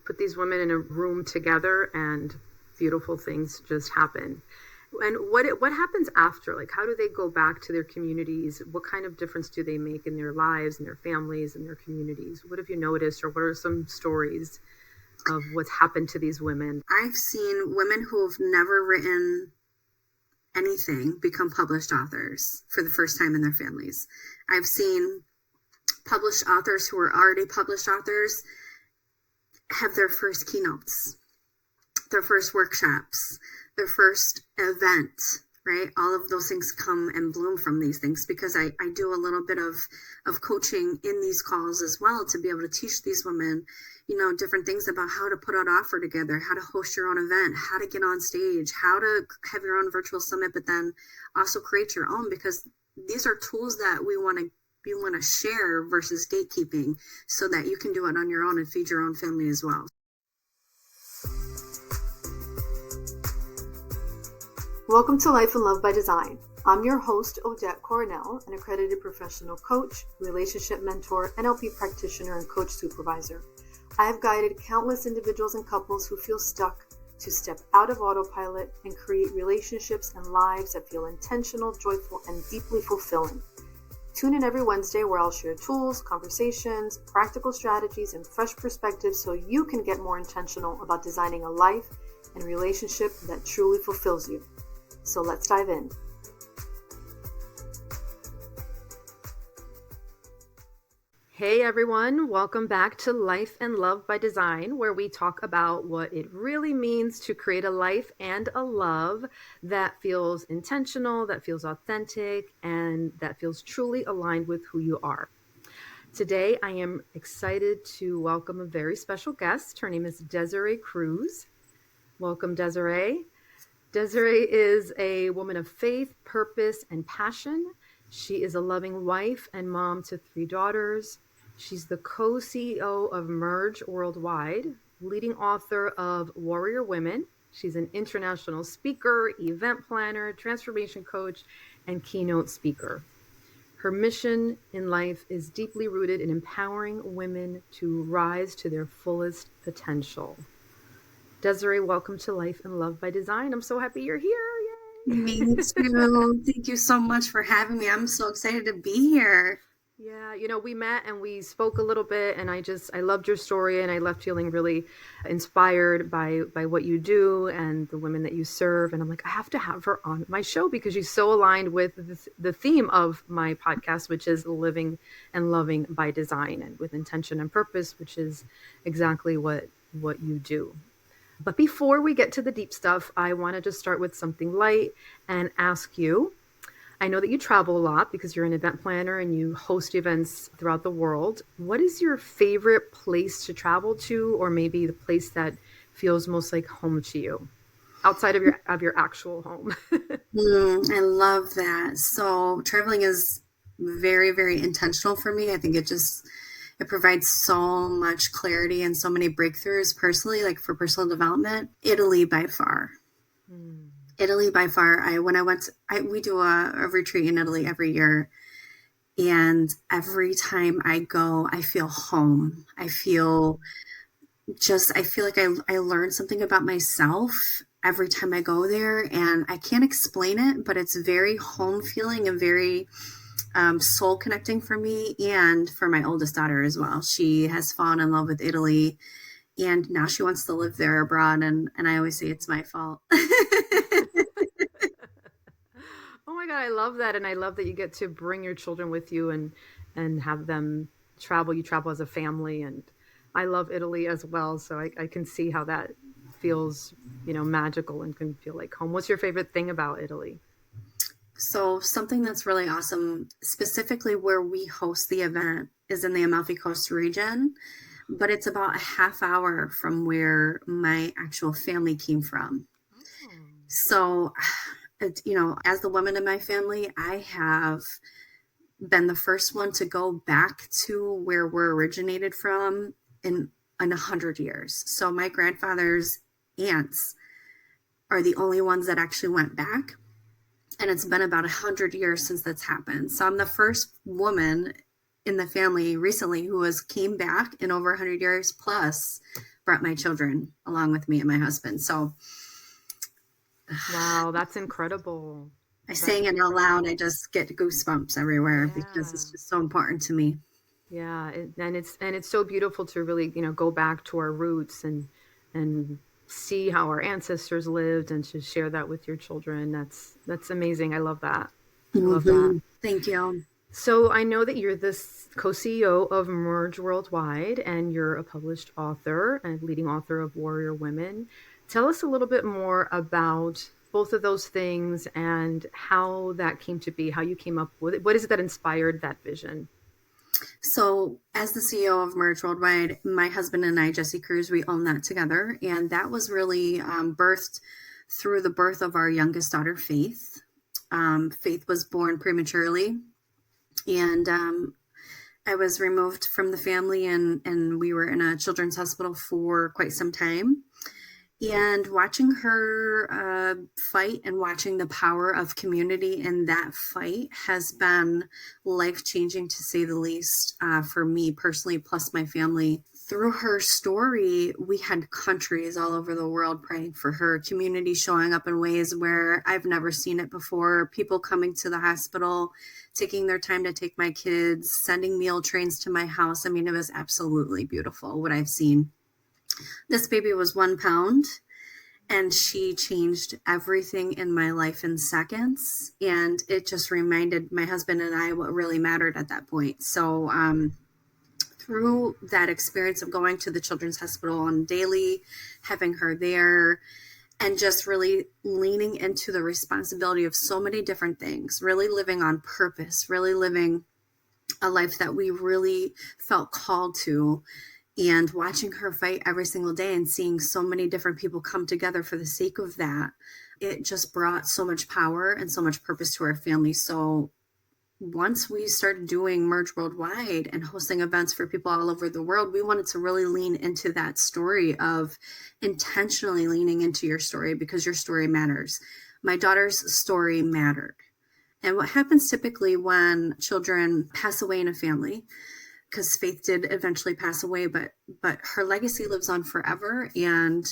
Put these women in a room together and beautiful things just happen. And what happens after? Like, how do they go back to their communities? What kind of difference do they make in their lives and their families and their communities? What have you noticed, or what are some stories of what's happened to these women? I've seen women who have never written anything become published authors for the first time in their families. I've seen published authors who are already published authors have their first keynotes, their first workshops, their first event, right? All of those things come and bloom from these things, because I do a little bit of coaching in these calls as well, to be able to teach these women, different things about how to put out offer together, how to host your own event, how to get on stage, how to have your own virtual summit, but then also create your own, because these are tools that we want to share versus gatekeeping, so that you can do it on your own and feed your own family as well. Welcome to Life and Love by Design. I'm your host, Odette Coronel, an accredited professional coach, relationship mentor, NLP practitioner, and coach supervisor. I have guided countless individuals and couples who feel stuck to step out of autopilot and create relationships and lives that feel intentional, joyful, and deeply fulfilling. Tune in every Wednesday where I'll share tools, conversations, practical strategies, and fresh perspectives so you can get more intentional about designing a life and relationship that truly fulfills you. So let's dive in. Hey everyone, welcome back to Life and Love by Design, where we talk about what it really means to create a life and a love that feels intentional, that feels authentic, and that feels truly aligned with who you are. Today, I am excited to welcome a very special guest. Her name is Desire Cruz. Welcome, Desiree. Desiree is a woman of faith, purpose, and passion. She is a loving wife and mom to 3 daughters. She's the co-CEO of Merge Worldwide, leading author of Warrior Women. She's an international speaker, event planner, transformation coach, and keynote speaker. Her mission in life is deeply rooted in empowering women to rise to their fullest potential. Desiree, welcome to Life and Love by Design. I'm so happy you're here. Yay! Me too. Thank you so much for having me. I'm so excited to be here. Yeah, we met and we spoke a little bit, and I loved your story, and I left feeling really inspired by what you do and the women that you serve. And I'm like, I have to have her on my show because she's so aligned with the theme of my podcast, which is living and loving by design and with intention and purpose, which is exactly what you do. But before we get to the deep stuff, I wanted to start with something light and ask you, I know that you travel a lot because you're an event planner and you host events throughout the world. What is your favorite place to travel to, or maybe the place that feels most like home to you outside of your actual home? I love that. So traveling is very, very intentional for me. I think it provides so much clarity and so many breakthroughs personally, like for personal development. Italy by far. Italy by far. We do a retreat in Italy every year. And every time I go, I feel home. I feel like I learn something about myself every time I go there. And I can't explain it, but it's very home feeling and very soul connecting for me and for my oldest daughter as well. She has fallen in love with Italy and now she wants to live there abroad. And I always say it's my fault. Oh my God, I love that. And I love that you get to bring your children with you and have them travel. You travel as a family. And I love Italy as well. So I can see how that feels, magical and can feel like home. What's your favorite thing about Italy? So something that's really awesome, specifically where we host the event, is in the Amalfi Coast region, but it's about a half hour from where my actual family came from. Oh. So, as the woman in my family, I have been the first one to go back to where we're originated from in 100 years. So my grandfather's aunts are the only ones that actually went back. And it's been about 100 years since that's happened. So I'm the first woman in the family recently who came back in over 100 years. Plus, brought my children along with me and my husband. So Wow, that's incredible. I That's saying it out loud. incredible. I just get goosebumps everywhere because Yeah. it's just so important to me. Yeah, and it's so beautiful to really, go back to our roots and see how our ancestors lived and to share that with your children. That's amazing. I love that. I love that. Thank you. So I know that you're the co-CEO of Merge Worldwide and you're a published author and leading author of Warrior Women. Tell us a little bit more about both of those things and how that came to be, how you came up with it. What is it that inspired that vision? So, as the CEO of Merge Worldwide, my husband and I, Jesse Cruz, we own that together. And that was really birthed through the birth of our youngest daughter, Faith. Faith was born prematurely. And I was removed from the family, and we were in a children's hospital for quite some time. And watching her fight and watching the power of community in that fight has been life-changing, to say the least, for me personally, plus my family. Through her story, we had countries all over the world praying for her, community showing up in ways where I've never seen it before, people coming to the hospital, taking their time to take my kids, sending meal trains to my house. I mean, it was absolutely beautiful what I've seen. This baby was 1 pound, and she changed everything in my life in seconds. And it just reminded my husband and I what really mattered at that point. So, through that experience of going to the children's hospital on daily, having her there, and just really leaning into the responsibility of so many different things, really living on purpose, really living a life that we really felt called to, and watching her fight every single day and seeing so many different people come together for the sake of that, it just brought so much power and so much purpose to our family. So once we started doing Merge Worldwide and hosting events for people all over the world, we wanted to really lean into that story of intentionally leaning into your story, because your story matters. My daughter's story mattered. And what happens typically when children pass away in a family, because Faith did eventually pass away, but her legacy lives on forever. And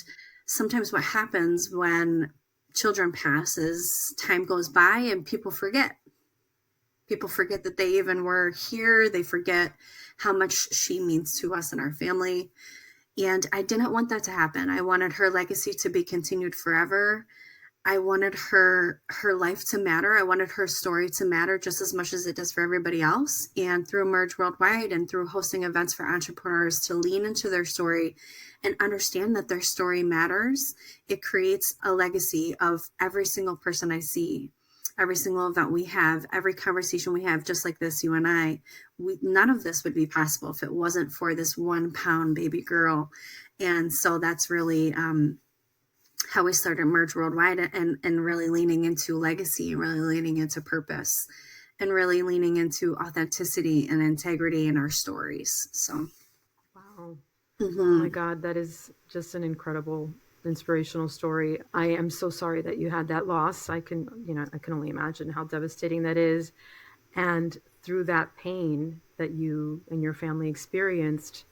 sometimes what happens when children pass is time goes by and people forget. People forget that they even were here. They forget how much she means to us and our family. And I didn't want that to happen. I wanted her legacy to be continued forever. I wanted her life to matter. I wanted her story to matter just as much as it does for everybody else. And through Merge Worldwide and through hosting events for entrepreneurs to lean into their story and understand that their story matters, it creates a legacy of every single person I see, every single event we have, every conversation we have, just like this, you and I. None of this would be possible if it wasn't for this 1 pound baby girl. And so that's really how we started Merge Worldwide, and really leaning into legacy and really leaning into purpose and really leaning into authenticity and integrity in our stories. So, Wow. Oh my God, that is just an incredible inspirational story. I am so sorry that you had that loss. I can only imagine how devastating that is. And through that pain that you and your family experienced,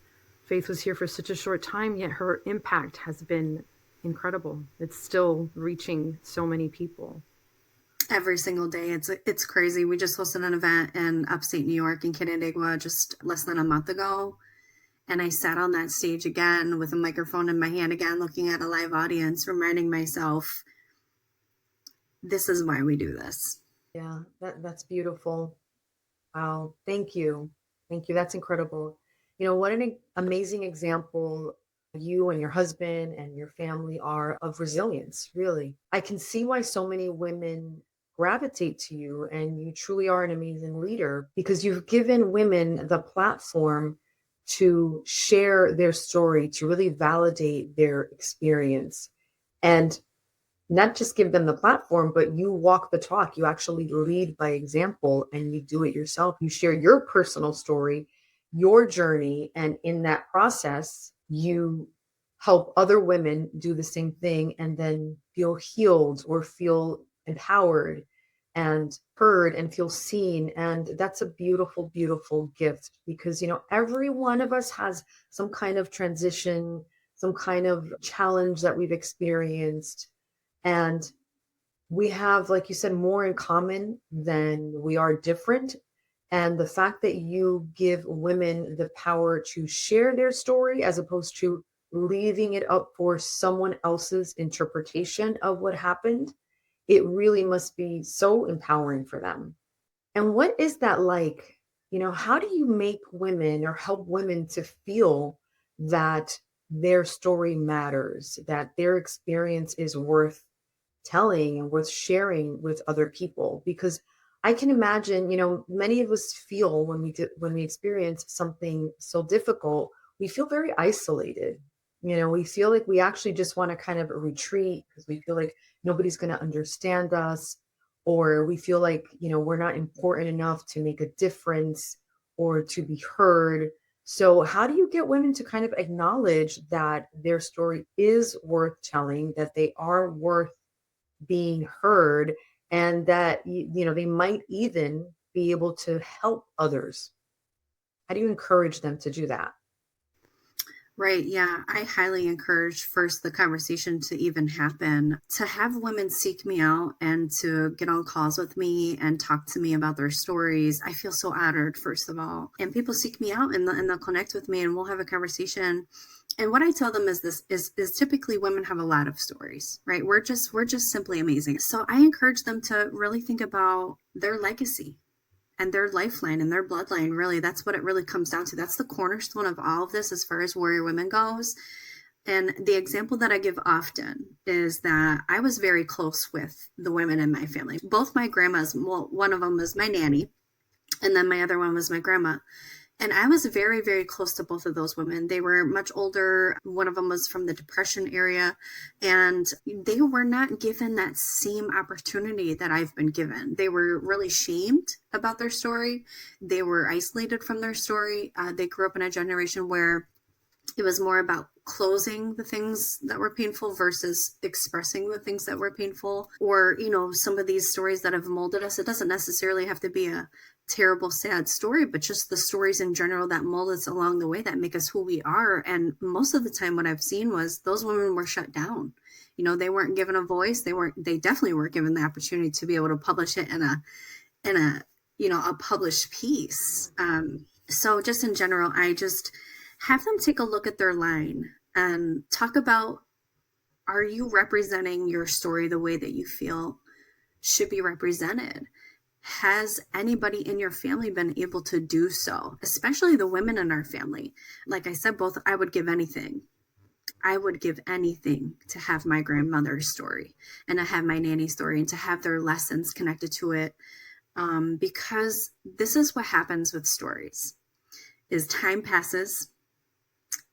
Faith was here for such a short time, yet her impact has been incredible. It's still reaching so many people. Every single day. It's crazy. We just hosted an event in upstate New York in Canandaigua just less than a month ago. And I sat on that stage again with a microphone in my hand again, looking at a live audience, reminding myself, this is why we do this. Yeah, that's beautiful. Wow. Thank you. Thank you. That's incredible. What an amazing example you and your husband and your family are of resilience, really. I can see why so many women gravitate to you, and you truly are an amazing leader because you've given women the platform to share their story, to really validate their experience. And not just give them the platform, but you walk the talk. You actually lead by example and you do it yourself. You share your personal story, your journey. And in that process, you help other women do the same thing and then feel healed or feel empowered and heard and feel seen. And that's a beautiful, beautiful gift because, every one of us has some kind of transition, some kind of challenge that we've experienced. And we have, like you said, more in common than we are different. And the fact that you give women the power to share their story as opposed to leaving it up for someone else's interpretation of what happened, it really must be so empowering for them. And what is that like? How do you make women or help women to feel that their story matters, that their experience is worth telling and worth sharing with other people? Because I can imagine, many of us feel when we experience something so difficult, we feel very isolated. We feel like we actually just want to kind of retreat because we feel like nobody's going to understand us, or we feel like, we're not important enough to make a difference or to be heard. So how do you get women to kind of acknowledge that their story is worth telling, that they are worth being heard, and that they might even be able to help others? How do you encourage them to do that? Right. Yeah. I highly encourage first the conversation to even happen, to have women seek me out and to get on calls with me and talk to me about their stories. I feel so honored, first of all. And people seek me out and they'll connect with me and we'll have a conversation. And what I tell them is this is typically women have a lot of stories, right? We're just simply amazing. So I encourage them to really think about their legacy and their lifeline and their bloodline. Really, that's what it really comes down to. That's the cornerstone of all of this as far as warrior women goes. And the example that I give often is that I was very close with the women in my family. Both my grandmas, well, one of them was my nanny, and then my other one was my grandma. And I was very, very close to both of those women. They were much older. One of them was from the Depression area, and they were not given that same opportunity that I've been given. They were really shamed about their story. They were isolated from their story. They grew up in a generation where it was more about closing the things that were painful versus expressing the things that were painful. Or, some of these stories that have molded us, it doesn't necessarily have to be a terrible, sad story, but just the stories in general that mold us along the way that make us who we are. And most of the time what I've seen was those women were shut down. They weren't given a voice. They definitely weren't given the opportunity to be able to publish it in a published piece. So just in general, I just have them take a look at their line and talk about, are you representing your story the way that you feel should be represented? Has anybody in your family been able to do so? Especially the women in our family. Like I said, I would give anything. I would give anything to have my grandmother's story and to have my nanny's story and to have their lessons connected to it. Because this is what happens with stories. Is time passes,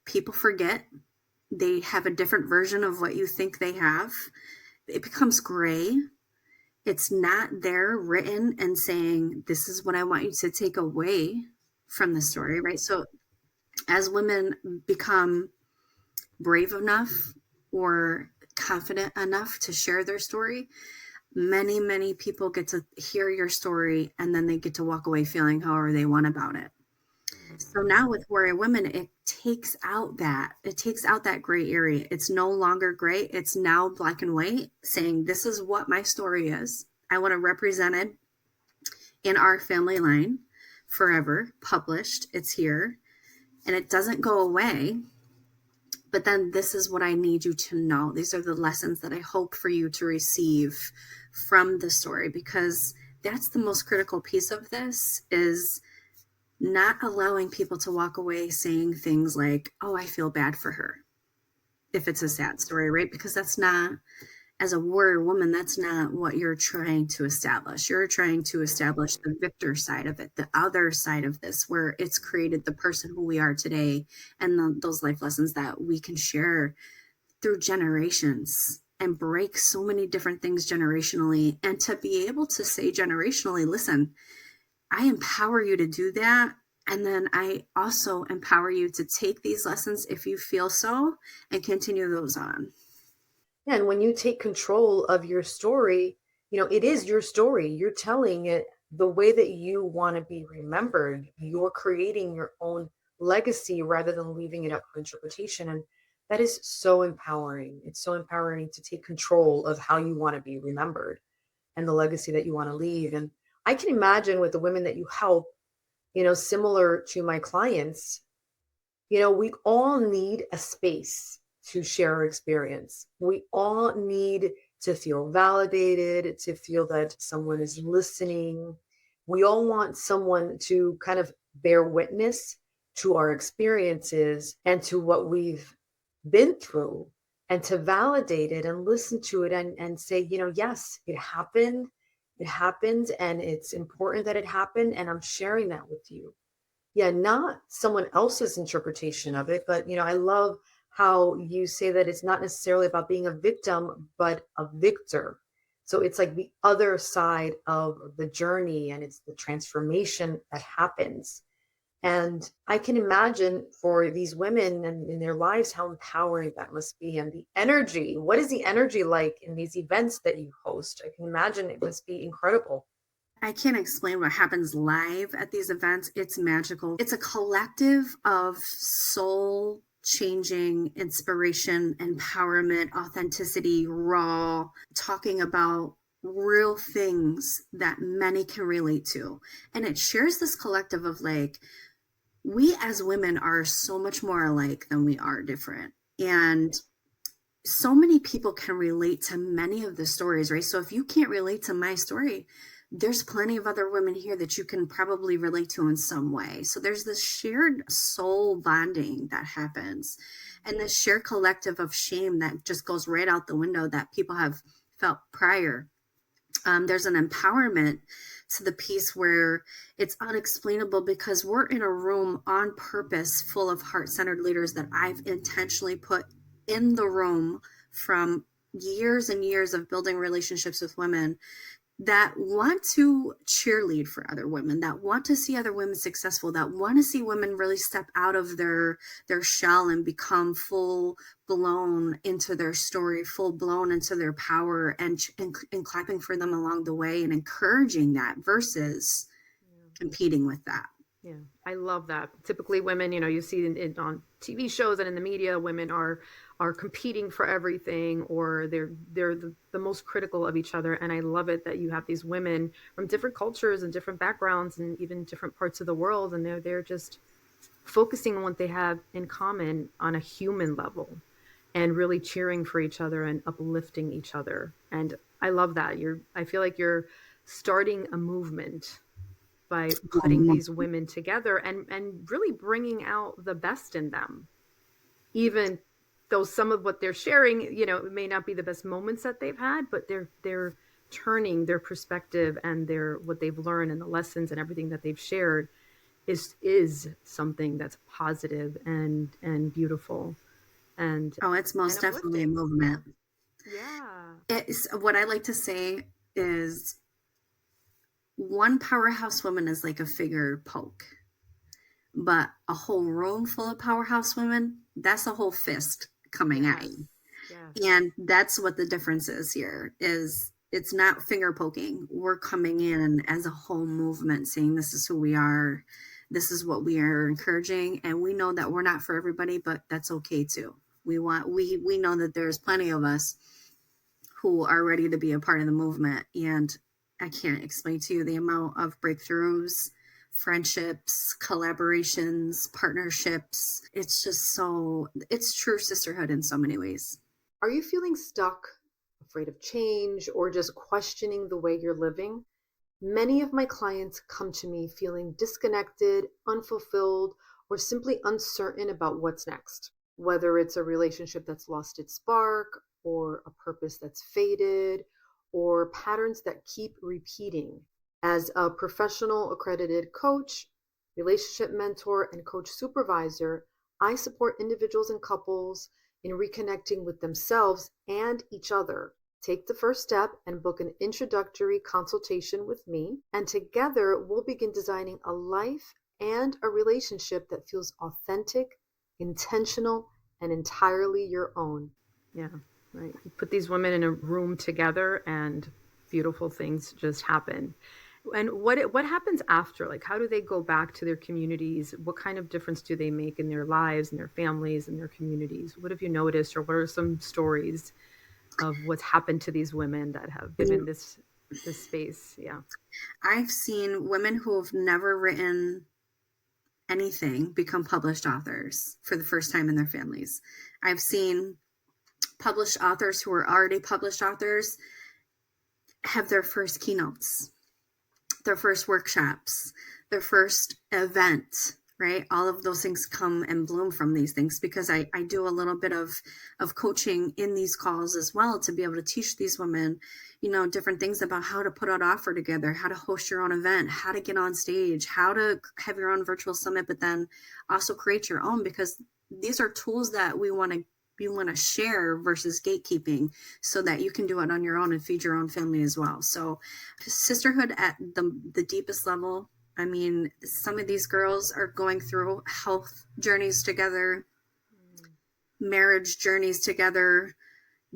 people forget, they have a different version of what you think they have. It becomes gray. It's not there written and saying, this is what I want you to take away from the story, right? So as women become brave enough or confident enough to share their story, many, many people get to hear your story and then they get to walk away feeling however they want about it. So now with warrior women, it takes out that gray area. It's no longer gray. It's now black and white, saying this is what my story is. I want to represent it in our family line forever, published. It's here and it doesn't go away. But then this is what I need you to know. These are the lessons that I hope for you to receive from the story, because that's the most critical piece of this, is not allowing people to walk away saying things like, oh, I feel bad for her, if it's a sad story, right? Because that's not, as a warrior woman, that's not what you're trying to establish. You're trying to establish the victor side of it, the other side of this, where it's created the person who we are today and those life lessons that we can share through generations and break so many different things generationally. And to be able to say generationally, listen, I empower you to do that. And then I also empower you to take these lessons if you feel so and continue those on. Yeah, and when you take control of your story, it is your story. You're telling it the way that you want to be remembered. You're creating your own legacy rather than leaving it up for interpretation. And that is so empowering. It's so empowering to take control of how you want to be remembered and the legacy that you want to leave. And I can imagine with the women that you help, similar to my clients, we all need a space to share our experience. We all need to feel validated, to feel that someone is listening. We all want someone to kind of bear witness to our experiences and to what we've been through, and to validate it and listen to it and say, yes, it happened. It happened, and it's important that it happened. And I'm sharing that with you. Yeah, not someone else's interpretation of it, but I love how you say that it's not necessarily about being a victim, but a victor. So it's like the other side of the journey, and it's the transformation that happens. And I can imagine for these women and in their lives how empowering that must be. And the energy, what is the energy like in these events that you host? I can imagine it must be incredible. I can't explain what happens live at these events. It's magical. It's a collective of soul changing inspiration, empowerment, authenticity, raw, talking about real things that many can relate to. And it shares this collective of like, we as women are so much more alike than we are different. And so many people can relate to many of the stories, right? So if you can't relate to my story, there's plenty of other women here that you can probably relate to in some way. So there's this shared soul bonding that happens, and this shared collective of shame that just goes right out the window that people have felt prior. There's an empowerment to the piece where it's unexplainable because we're in a room on purpose full of heart-centered leaders that I've intentionally put in the room from years and years of building relationships with women that want to cheerlead for other women, that want to see other women successful, that want to see women really step out of their shell and become full blown into their story, full blown into their power, and clapping for them along the way and encouraging that versus competing with that. Yeah, I love that. Typically women, you see it on TV shows and in the media, women are competing for everything, or they're the most critical of each other. And I love it that you have these women from different cultures and different backgrounds and even different parts of the world, and they're just focusing on what they have in common on a human level and really cheering for each other and uplifting each other. And I love that. I feel like you're starting a movement by putting these women together and really bringing out the best in them, even though some of what they're sharing, it may not be the best moments that they've had, but they're turning their perspective and what they've learned and the lessons and everything that they've shared is something that's positive and beautiful. And it's most definitely a movement. Yeah. It's what I like to say is one powerhouse woman is like a figure poke, but a whole room full of powerhouse women, that's a whole fist coming at you. Yes. And that's what the difference is here, is it's not finger poking. We're coming in as a whole movement saying this is who we are. This is what we are encouraging. And we know that we're not for everybody, but that's okay too. We know that there's plenty of us who are ready to be a part of the movement. And I can't explain to you the amount of breakthroughs, friendships, collaborations, partnerships. It's just it's true sisterhood in so many ways. Are you feeling stuck, afraid of change, or just questioning the way you're living? Many of my clients come to me feeling disconnected, unfulfilled, or simply uncertain about what's next. Whether it's a relationship that's lost its spark, or a purpose that's faded, or patterns that keep repeating. As a professional accredited coach, relationship mentor, and coach supervisor, I support individuals and couples in reconnecting with themselves and each other. Take the first step and book an introductory consultation with me, and together we'll begin designing a life and a relationship that feels authentic, intentional, and entirely your own. Yeah. Right. You put these women in a room together and beautiful things just happen. And what happens after? Like, how do they go back to their communities? What kind of difference do they make in their lives and their families and their communities? What have you noticed, or what are some stories of what's happened to these women that have been in this space? Yeah. I've seen women who have never written anything become published authors for the first time in their families. I've seen published authors who are already published authors have their first keynotes, their first workshops, their first event, right? All of those things come and bloom from these things, because I do a little bit of coaching in these calls as well, to be able to teach these women, different things about how to put an offer together, how to host your own event, how to get on stage, how to have your own virtual summit, but then also create your own, because these are tools that we want to share versus gatekeeping, so that you can do it on your own and feed your own family as well. So sisterhood at the deepest level. I mean, some of these girls are going through health journeys together, marriage journeys together,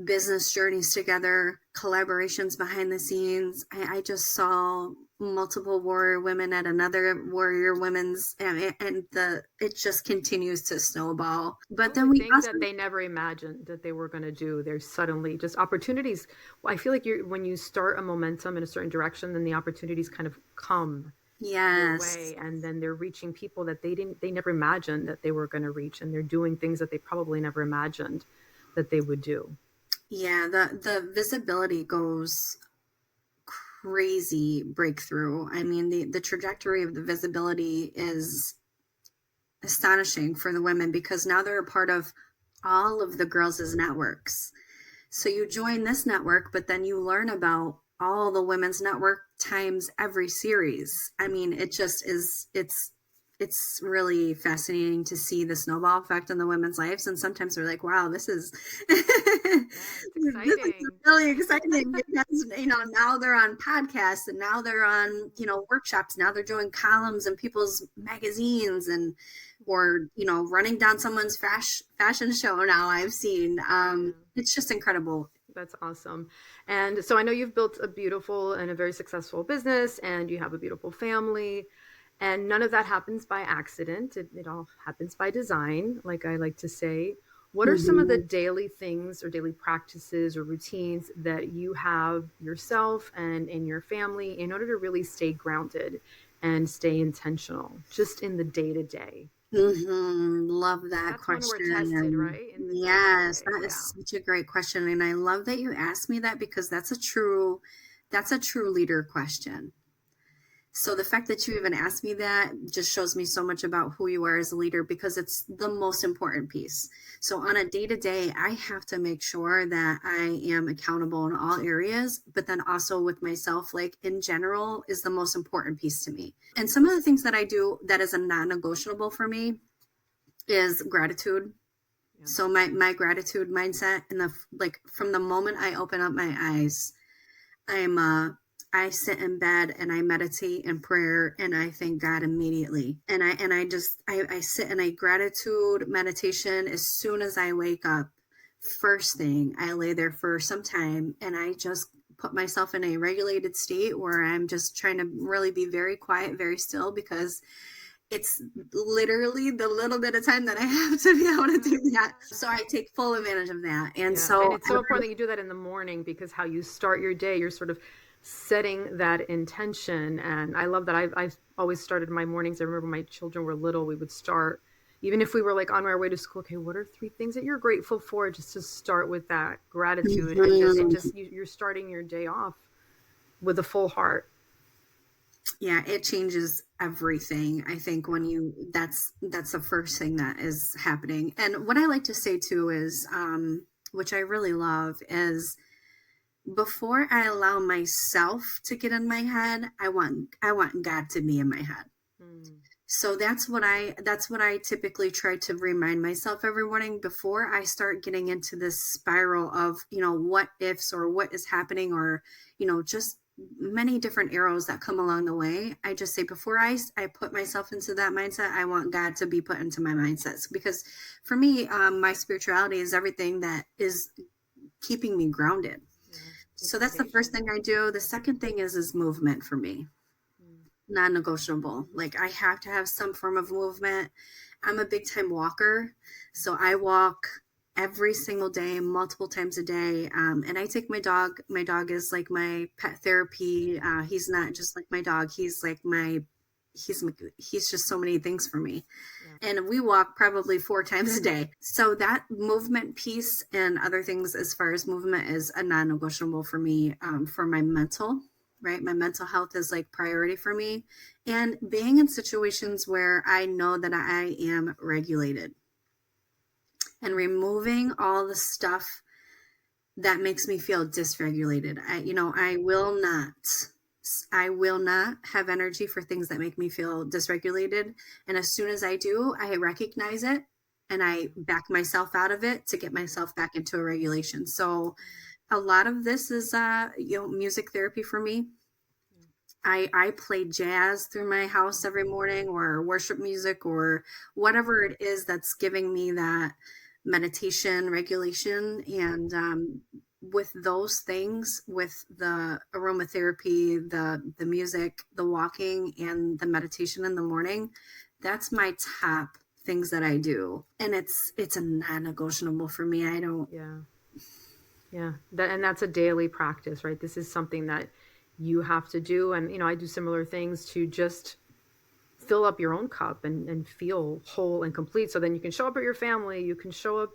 business journeys together, collaborations behind the scenes. I just saw multiple warrior women at another warrior women's, and it just continues to snowball. But then we things that they never imagined that they were going to do, there's suddenly just opportunities. I feel like when you start a momentum in a certain direction, then the opportunities kind of come your way, and then they're reaching people that they never imagined that they were going to reach, and they're doing things that they probably never imagined that they would do. Yeah, the visibility goes crazy breakthrough. I mean, the trajectory of the visibility is astonishing for the women, because now they're a part of all of the girls' networks. So you join this network, but then you learn about all the women's network times every series. I mean, it just is, it's really fascinating to see the snowball effect in the women's lives. And sometimes we're like, wow, this is, exciting. This is really exciting, because, now they're on podcasts, and now they're on, workshops. Now they're doing columns in people's magazines, or running down someone's fashion show. Now I've seen, it's just incredible. That's awesome. And so I know you've built a beautiful and a very successful business, and you have a beautiful family. And none of that happens by accident. It all happens by design, like I like to say. What are some of the daily things or daily practices or routines that you have yourself and in your family in order to really stay grounded and stay intentional, just in the day-to-day? Love that That's question. When we're tested, right? Yes, that is such a great question. And I love that you asked me that, because that's a true leader question. So the fact that you even asked me that just shows me so much about who you are as a leader, because it's the most important piece. So on a day-to-day, I have to make sure that I am accountable in all areas, but then also with myself, like in general, is the most important piece to me. And some of the things that I do that is a non-negotiable for me is gratitude. Yeah. So my gratitude mindset, and from the moment I open up my eyes, I sit in bed and I meditate in prayer, and I thank God immediately. And I sit in a gratitude meditation as soon as I wake up. First thing, I lay there for some time, and I just put myself in a regulated state where I'm just trying to really be very quiet, very still, because it's literally the little bit of time that I have to be able to do that. So I take full advantage of that. And it's so important that you do that in the morning, because how you start your day, you're sort of setting that intention. And I love that. I've always started my mornings. I remember my children were little, we would start, even if we were like on our way to school, okay, what are 3 things that you're grateful for? Just to start with that gratitude. And you're starting your day off with a full heart. Yeah, it changes everything. I think when that's the first thing that is happening. And what I like to say too is, which I really love, is before I allow myself to get in my head, I want God to be in my head. So that's what I typically try to remind myself every morning before I start getting into this spiral of, what ifs or what is happening, or, just many different arrows that come along the way. I just say, before I put myself into that mindset, I want God to be put into my mindsets, because for me, my spirituality is everything that is keeping me grounded. So that's the first thing I do. The second thing is movement for me. non-negotiable. Like I have to have some form of movement. I'm a big time walker, so I walk every single day, multiple times a day. And I take my dog. My dog is like my pet therapy. He's not just like my dog. He's like he's just so many things for me. Yeah. And we walk probably 4 times a day. So that movement piece and other things as far as movement is a non-negotiable for me, for my mental, right? My mental health is like priority for me. And being in situations where I know that I am regulated and removing all the stuff that makes me feel dysregulated. I will not have energy for things that make me feel dysregulated. And as soon as I do, I recognize it and I back myself out of it to get myself back into a regulation. So a lot of this is, music therapy for me. I play jazz through my house every morning, or worship music, or whatever it is that's giving me that meditation regulation. And with those things, with the aromatherapy, the music, the walking, and the meditation in the morning, that's my top things that I do. And it's a non-negotiable for me. I don't. Yeah. And that's a daily practice, right? This is something that you have to do. And, I do similar things to just fill up your own cup and feel whole and complete. So then you can show up at your family, you can show up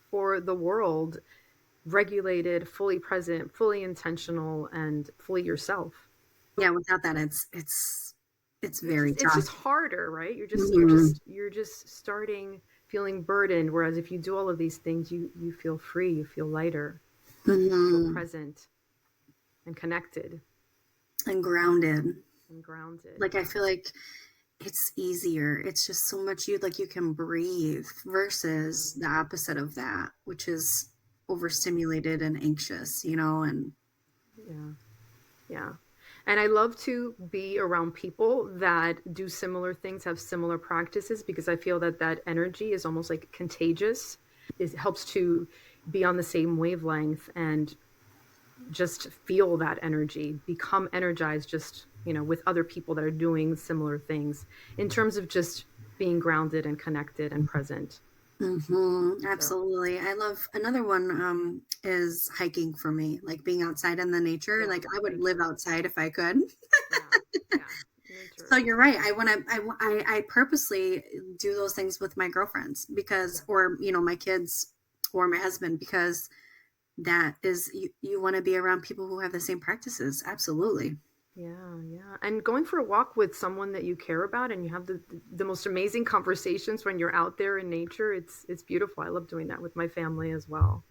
for the world, regulated, fully present, fully intentional, and fully yourself. Yeah. Without that, it's very tough. It's just harder, right? You're just starting feeling burdened. Whereas if you do all of these things, you feel free, you feel lighter, you feel present and connected. And grounded. Like, I feel like it's easier. It's just so much you can breathe versus the opposite of that, which is overstimulated and anxious, and yeah. And I love to be around people that do similar things, have similar practices, because I feel that energy is almost like contagious. It helps to be on the same wavelength and just feel that energy, become energized just, with other people that are doing similar things in terms of just being grounded and connected and present. Absolutely. I love another one is hiking for me, like being outside in the nature. Yeah, I would live outside if I could. Yeah. So you're right. I purposely do those things with my girlfriends or my kids or my husband, because that is, you want to be around people who have the same practices. Absolutely. Yeah. And going for a walk with someone that you care about, and you have the most amazing conversations when you're out there in nature. It's beautiful. I love doing that with my family as well.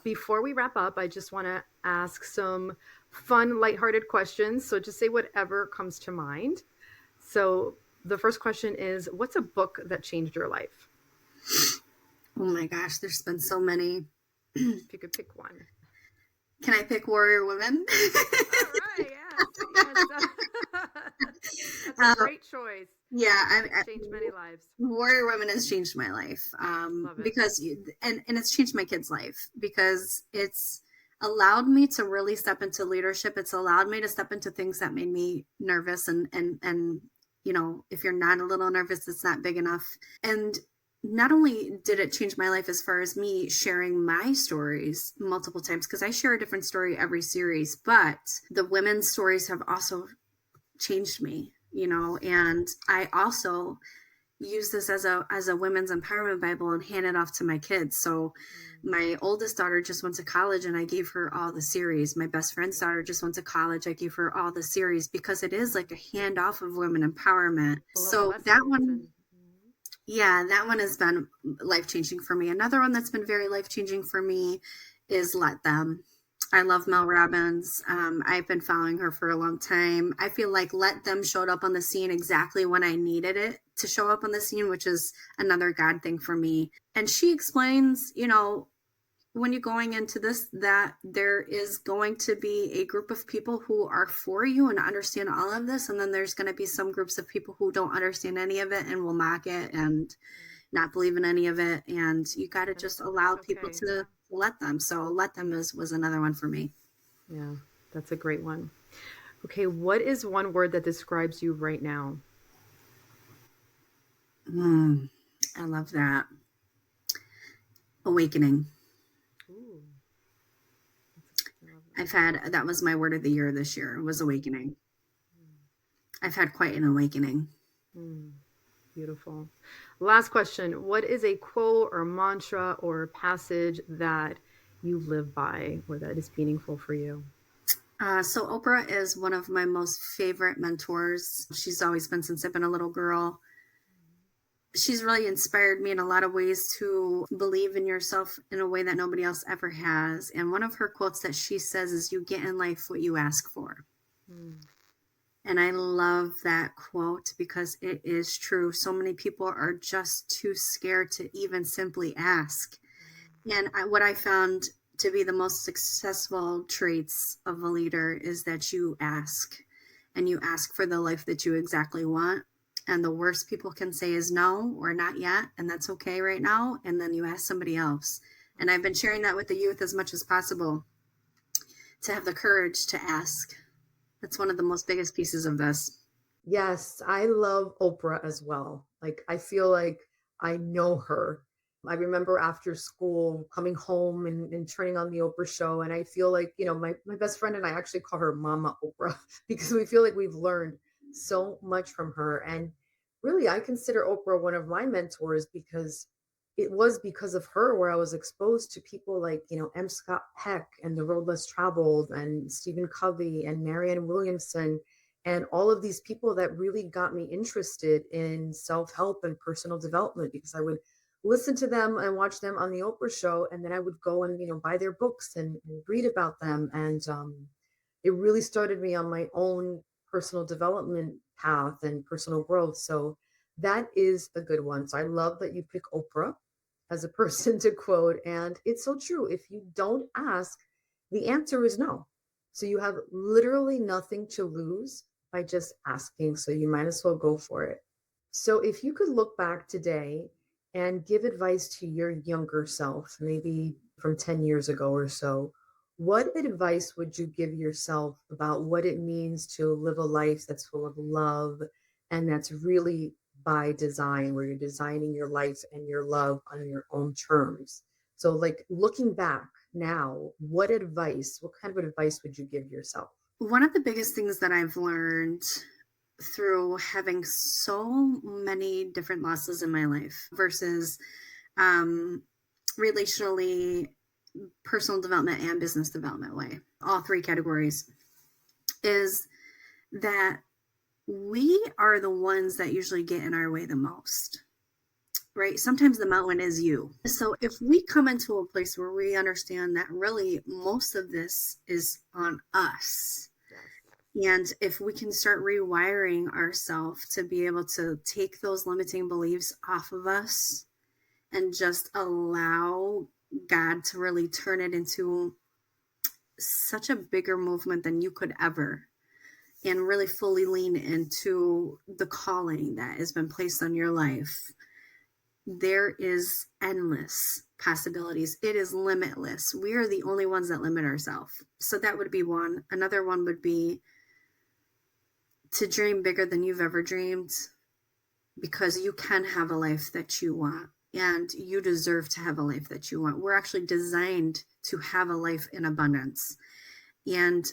Before we wrap up, I just want to ask some fun, lighthearted questions. So just say whatever comes to mind. So the first question is, what's a book that changed your life? Oh my gosh, there's been so many. If you could pick one. Can I pick Warrior Women? All right, yes. That's a great choice. Yeah, it's changed many lives. Warrior Women has changed my life, because and it's changed my kid's life, because it's allowed me to really step into leadership. It's allowed me to step into things that made me nervous, and if you're not a little nervous, it's not big enough. And not only did it change my life as far as me sharing my stories multiple times, because I share a different story every series, but the women's stories have also changed me, and I also use this as a women's empowerment Bible and hand it off to my kids. So my oldest daughter just went to college, and I gave her all the series. My best friend's daughter just went to college. I gave her all the series, because it is like a handoff of women empowerment. So that one... Yeah, that one has been life-changing for me. Another one that's been very life-changing for me is Let Them. I love Mel Robbins. I've been following her for a long time. I feel like Let Them showed up on the scene exactly when I needed it to show up on the scene, which is another God thing for me. And she explains, when you're going into this, that there is going to be a group of people who are for you and understand all of this. And then there's going to be some groups of people who don't understand any of it and will mock it and not believe in any of it. And you got to just allow people to let them. So Let Them was another one for me. Yeah, that's a great one. Okay, what is one word that describes you right now? I love that. Awakening. Ooh, I love That was my word of the year this year, was awakening. that. I've had quite an awakening. Mm, beautiful. Last question. What is a quote or mantra or passage that you live by or that is meaningful for you? So Oprah is one of my most favorite mentors. She's always been since I've been a little girl. She's really inspired me in a lot of ways to believe in yourself in a way that nobody else ever has. And one of her quotes that she says is, "You get in life what you ask for." Mm, And I love that quote because it is true. So many people are just too scared to even simply ask. And what I found to be the most successful traits of a leader is that you ask, and you ask for the life that you exactly want. And the worst people can say is no or not yet. And that's okay right now. And then you ask somebody else. And I've been sharing that with the youth as much as possible to have the courage to ask. That's one of the most biggest pieces of this. Yes, I love Oprah as well. Like, I feel like I know her. I remember after school coming home and turning on the Oprah show. And I feel like, my best friend and I actually call her Mama Oprah because we feel like we've learned so much from her. And really, I consider Oprah one of my mentors because it was because of her where I was exposed to people like, M. Scott Peck and The Road Less Traveled and Stephen Covey and Marianne Williamson and all of these people that really got me interested in self-help and personal development because I would listen to them and watch them on the Oprah show, and then I would go and buy their books and read about them. And it really started me on my own personal development path and personal growth. So that is a good one. So I love that you pick Oprah as a person to quote. And it's so true. If you don't ask, the answer is no. So you have literally nothing to lose by just asking. So you might as well go for it. So if you could look back today and give advice to your younger self, maybe from 10 years ago or so, what advice would you give yourself about what it means to live a life that's full of love and that's really by design, where you're designing your life and your love on your own terms? So, like looking back now, what kind of advice would you give yourself? One of the biggest things that I've learned through having so many different losses in my life versus um, relationally, personal development, and business development way, all three categories, is that we are the ones that usually get in our way the most, right? Sometimes the mountain is you. So if we come into a place where we understand that really most of this is on us, and if we can start rewiring ourselves to be able to take those limiting beliefs off of us and just allow God to really turn it into such a bigger movement than you could ever, and really fully lean into the calling that has been placed on your life, there is endless possibilities. It is limitless. We are the only ones that limit ourselves. So that would be one. Another one would be to dream bigger than you've ever dreamed, because you can have a life that you want and you deserve to have a life that you want. We're actually designed to have a life in abundance, and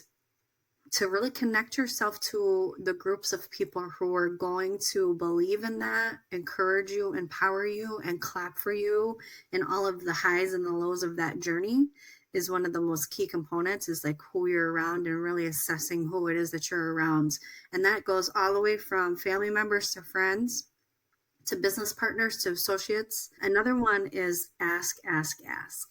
to really connect yourself to the groups of people who are going to believe in that, encourage you, empower you, and clap for you in all of the highs and the lows of that journey is one of the most key components, is like who you're around and really assessing who it is that you're around. And that goes all the way from family members to friends to business partners to associates. Another one is ask, ask, ask.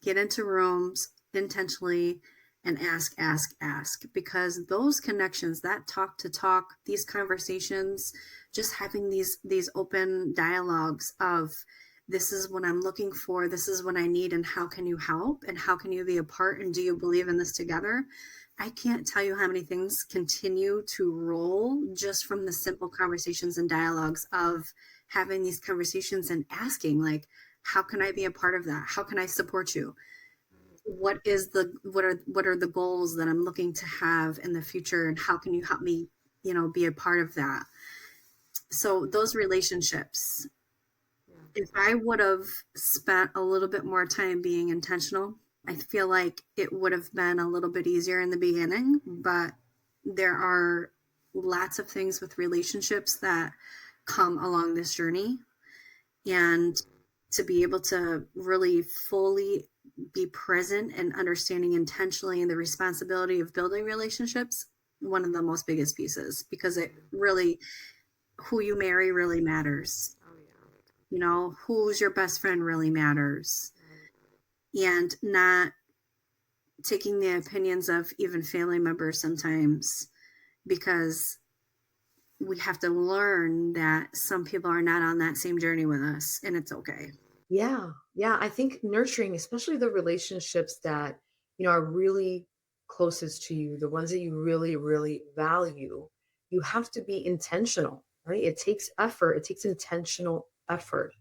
Get into rooms intentionally and ask, ask, ask, because those connections, that talk to talk, these conversations, just having these open dialogues of, this is what I'm looking for, this is what I need, and how can you help, and how can you be a part, and do you believe in this together? I can't tell you how many things continue to roll just from the simple conversations and dialogues of having these conversations and asking, like, how can I be a part of that? How can I support you? what are the goals that I'm looking to have in the future, and how can you help me, be a part of that? So those relationships, if I would have spent a little bit more time being intentional, I feel like it would have been a little bit easier in the beginning. But there are lots of things with relationships that come along this journey. And to be able to really fully be present and understanding intentionally the responsibility of building relationships, one of the most biggest pieces, because it really, who you marry really matters. Who's your best friend really matters. And not taking the opinions of even family members sometimes, because we have to learn that some people are not on that same journey with us, and it's okay. Yeah. Yeah. I think nurturing, especially the relationships that, are really closest to you, the ones that you really, really value, you have to be intentional, right? It takes effort. It takes intentional effort.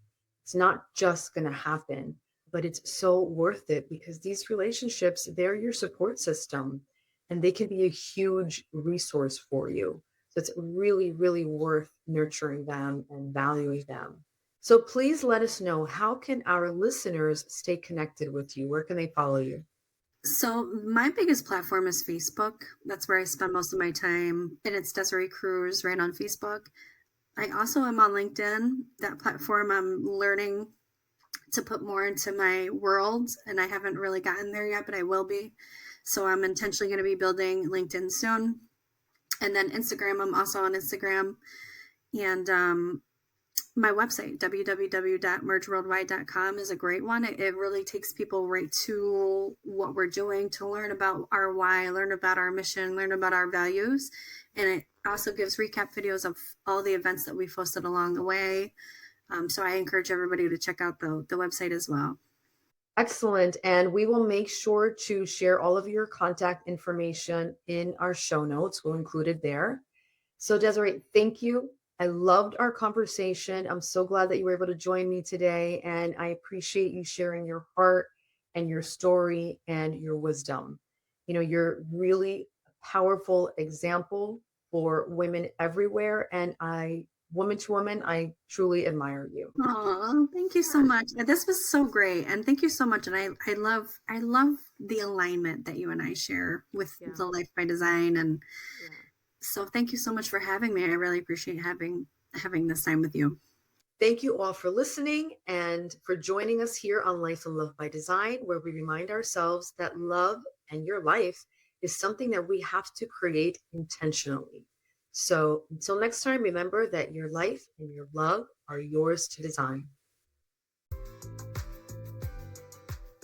It's not just going to happen, but it's so worth it, because these relationships, they're your support system, and they can be a huge resource for you. So it's really, really worth nurturing them and valuing them. So please let us know, how can our listeners stay connected with you? Where can they follow you? So my biggest platform is Facebook. That's where I spend most of my time, and it's Desire Cruz right on Facebook. I also am on LinkedIn. That platform I'm learning to put more into my world, and I haven't really gotten there yet, but I will be. So I'm intentionally going to be building LinkedIn soon. And then Instagram, I'm also on Instagram. And my website, www.mergeworldwide.com, is a great one. It really takes people right to what we're doing, to learn about our why, learn about our mission, learn about our values. And it also gives recap videos of all the events that we've hosted along the way. So I encourage everybody to check out the website as well. Excellent. And we will make sure to share all of your contact information in our show notes. We'll include it there. So Desiree, thank you. I loved our conversation. I'm so glad that you were able to join me today. And I appreciate you sharing your heart and your story and your wisdom. You're really a powerful example for women everywhere. And woman to woman, I truly admire you. Oh, thank you so much. This was so great, and thank you so much. And I love the alignment that you and I share with the Life by Design, and so thank you so much for having me. I really appreciate having this time with you. Thank you all for listening and for joining us here on Life and Love by Design, where we remind ourselves that love and your life is something that we have to create intentionally. So until next time, remember that your life and your love are yours to design.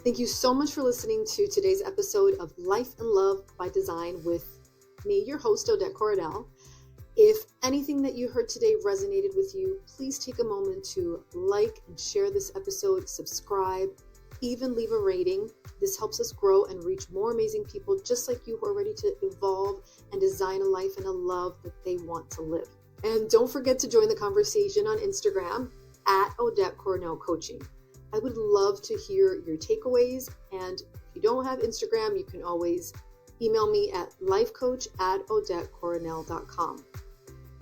Thank you so much for listening to today's episode of Life and Love by Design with me, your host, Odette Coronel. If anything that you heard today resonated with you, please take a moment to like and share this episode, subscribe, even leave a rating. This helps us grow and reach more amazing people just like you who are ready to evolve and design a life and a love that they want to live. And don't forget to join the conversation on Instagram at Odette Coronel Coaching. I would love to hear your takeaways. And if you don't have Instagram, you can always email me at lifecoach@odettecoronel.com.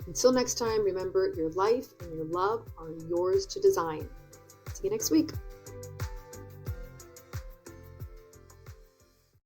Until next time, remember, your life and your love are yours to design. See you next week.